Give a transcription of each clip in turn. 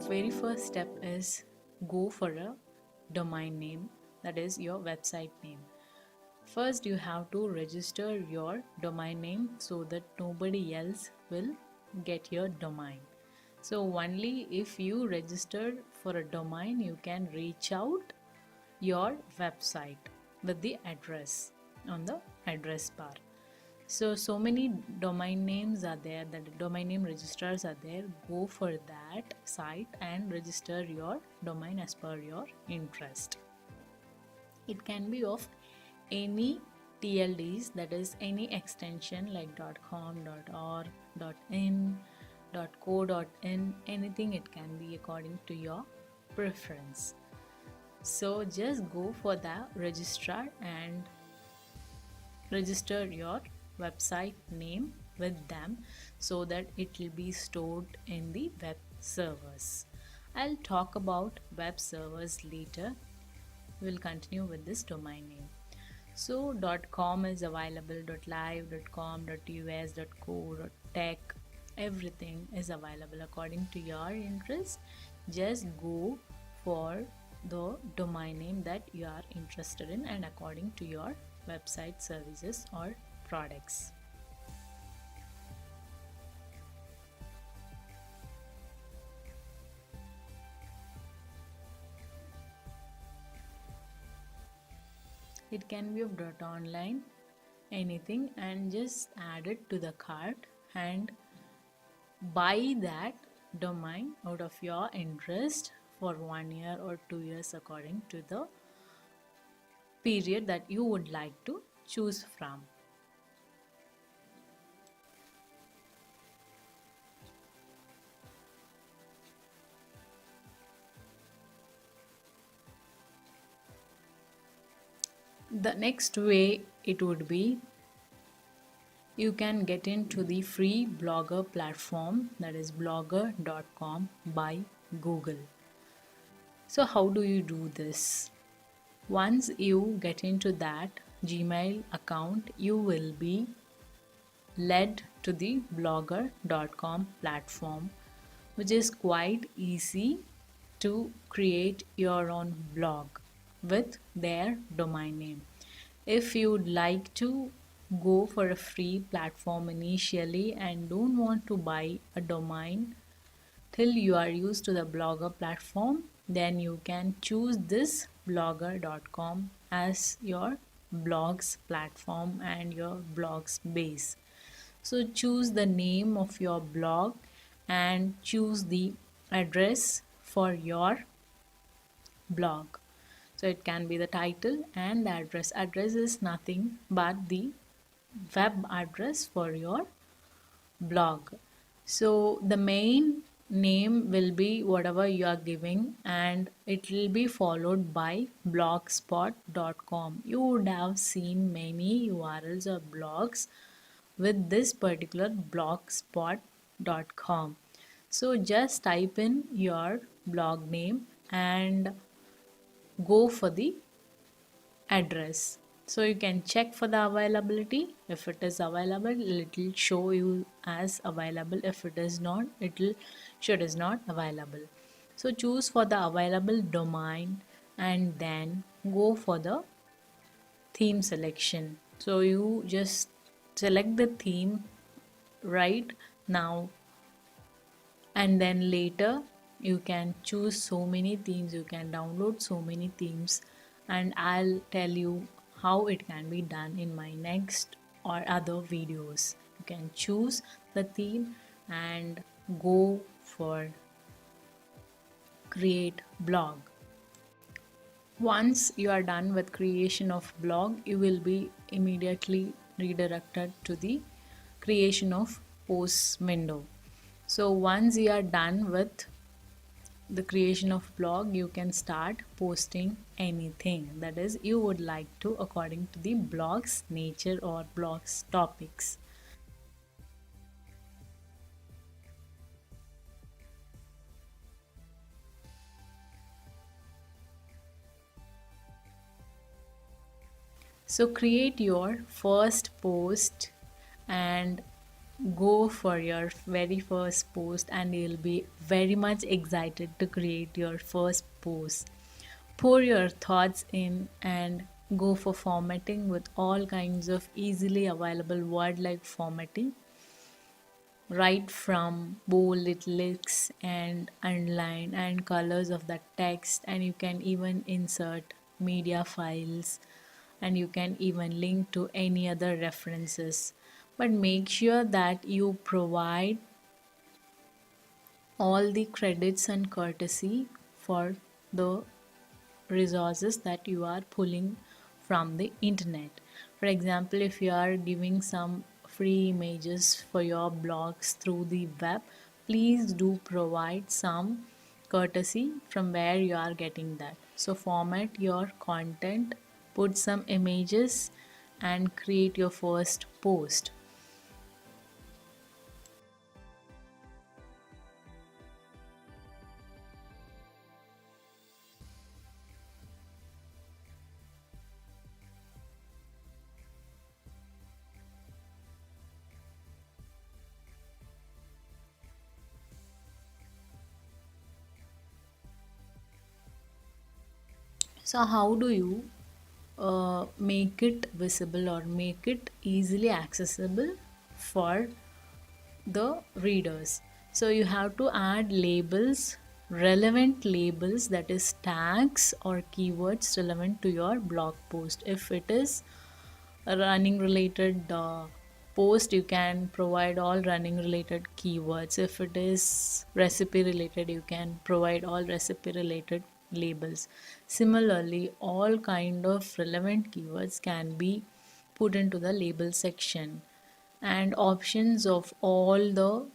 very first step is go for a domain name, that is your website name. First, you have to register your domain name so that nobody else will get your domain. So, only if you register for a domain, you can reach out your website with the address on the address bar. So many domain names are there, that the domain name registrars are there. Go for that site and register your domain as per your interest. It can be of any TLDs, that is any extension like .com, .org, .in, .co.in, anything it can be according to your preference. So just go for the registrar and register your website name with them so that it will be stored in the web servers. I'll talk about web servers later. We'll continue with this domain name. So .com is available, .live, .com, .us, .co, .tech, everything is available according to your interest. Just go for the domain name that you are interested in and according to your website services or products. It can be of .online, anything, and just add it to the cart and buy that domain out of your interest for 1 year or 2 years according to the period that you would like to choose from. The next way it would be, you can get into the free blogger platform, that is blogger.com by Google. So how do you do this? Once you get into that Gmail account, you will be led to the blogger.com platform, which is quite easy to create your own blog with their domain name. If you'd like to go for a free platform initially and don't want to buy a domain till you are used to the blogger platform, then you can choose this blogger.com as your blogs platform and your blogs base. So choose the name of your blog and choose the address for your blog. So it can be the title and the address. Address is nothing but the web address for your blog. So the main name will be whatever you are giving and it will be followed by blogspot.com. You would have seen many URLs or blogs with this particular blogspot.com. So just type in your blog name and go for the address. So you can check for the availability. If it is available, it will show you as available. If it is not, it will show it is not available. So choose for the available domain and then go for the theme selection. So you just select the theme right now and then later you can choose so many themes, you can download so many themes, and I'll tell you how it can be done in my next or other videos. You can choose the theme and go for create blog. Once you are done with creation of blog, you will be immediately redirected to the creation of posts window. So once you are done with the creation of blog, you can start posting anything that is you would like to according to the blog's nature or blog's topics. So create your first post and go for your very first post and you'll be very much excited to create your first post. Pour your thoughts in and go for formatting with all kinds of easily available word like formatting, right from bold, italics, and underline and colors of the text. And you can even insert media files, and you can even link to any other references. But make sure that you provide all the credits and courtesy for the resources that you are pulling from the internet. For example, if you are giving some free images for your blogs through the web, please do provide some courtesy from where you are getting that. So format your content, put some images, and create your first post. So how do you make it visible or make it easily accessible for the readers? So you have to add labels, relevant labels, that is tags or keywords relevant to your blog post. If it is a running related post, you can provide all running related keywords. If it is recipe related, you can provide all recipe related labels. Similarly, all kind of relevant keywords can be put into the label section, and options of all the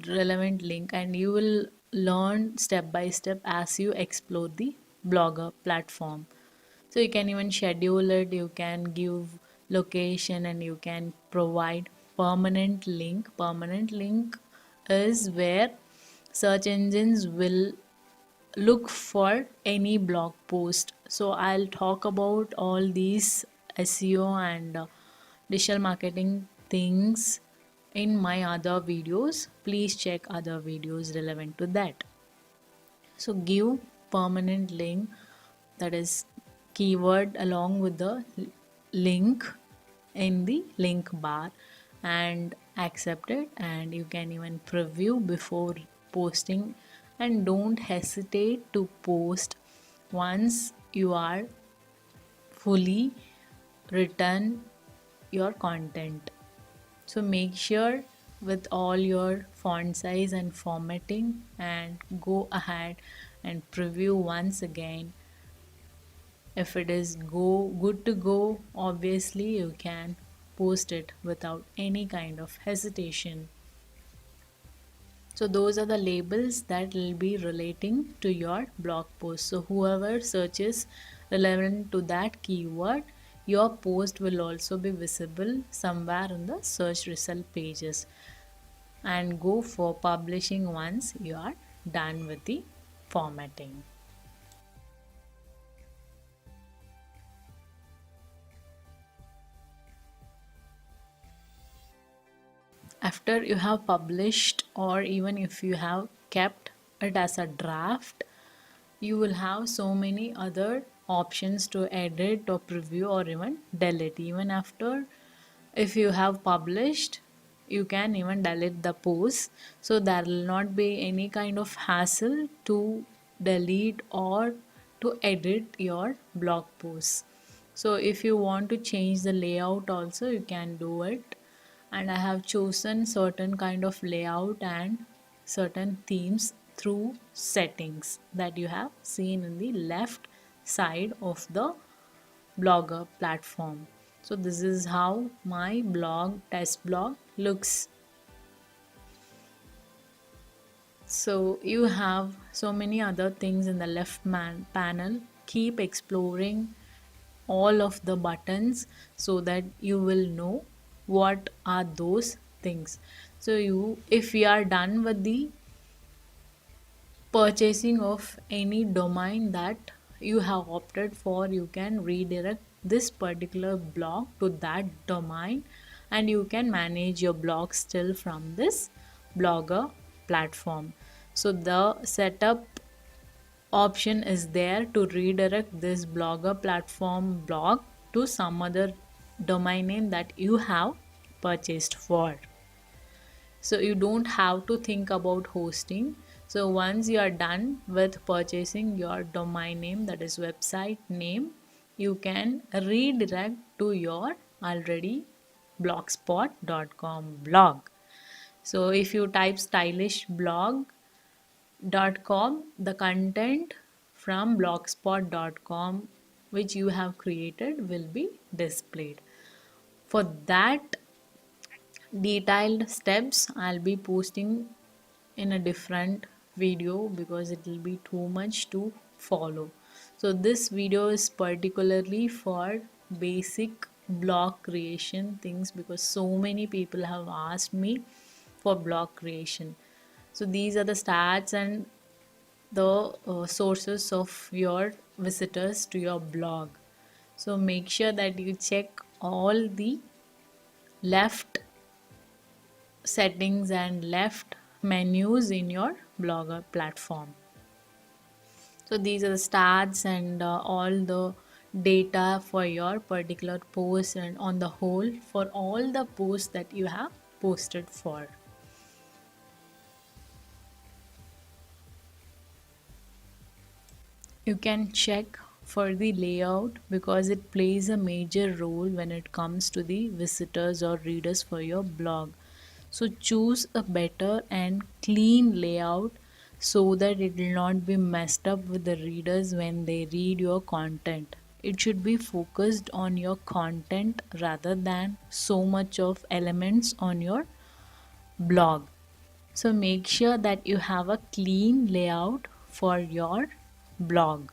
relevant link, and you will learn step by step as you explore the blogger platform. So you can even schedule it, you can give location, and you can provide permanent link. Permanent link is where search engines will look for any blog post. So I'll talk about all these SEO and digital marketing things in my other videos. Please check other videos relevant to that. So give permanent link, that is keyword along with the link in the link bar, and accept it, and you can even preview before posting, and don't hesitate to post once you are fully written your content. So make sure with all your font size and formatting, and go ahead and preview once again. If it is good to go, obviously you can post it without any kind of hesitation. So those are the labels that will be relating to your blog post. So whoever searches relevant to that keyword, your post will also be visible somewhere in the search result pages. And go for publishing once you are done with the formatting. After you have published, or even if you have kept it as a draft, you will have so many other options to edit or preview or even delete. Even after, if you have published, you can even delete the post, so there will not be any kind of hassle to delete or to edit your blog post. So if you want to change the layout also, you can do it. And I have chosen certain kind of layout and certain themes through settings that you have seen in the left side of the blogger platform. So this is how my blog, test blog, looks. So you have so many other things in the left panel. Keep exploring all of the buttons so that you will know what are those things. So you, if you are done with the purchasing of any domain that you have opted for, you can redirect this particular blog to that domain, and you can manage your blog still from this Blogger platform. So the setup option is there to redirect this Blogger platform blog to some other domain name that you have purchased for. So you don't have to think about hosting. So once you are done with purchasing your domain name, that is website name, you can redirect to your already blogspot.com blog. So if you type stylishblog.com, the content from blogspot.com which you have created will be displayed. For that detailed steps, I'll be posting in a different video because it will be too much to follow. So this video is particularly for basic blog creation things because so many people have asked me for blog creation. So these are the stats and the sources of your visitors to your blog. So make sure that you check all the left settings and left menus in your Blogger platform. So these are the stats and all the data for your particular post and on the whole for all the posts that you have posted for. You can check for the layout because it plays a major role when it comes to the visitors or readers for your blog. So choose a better and clean layout so that it will not be messed up with the readers when they read your content. It should be focused on your content rather than so much of elements on your blog. So make sure that you have a clean layout for your blog.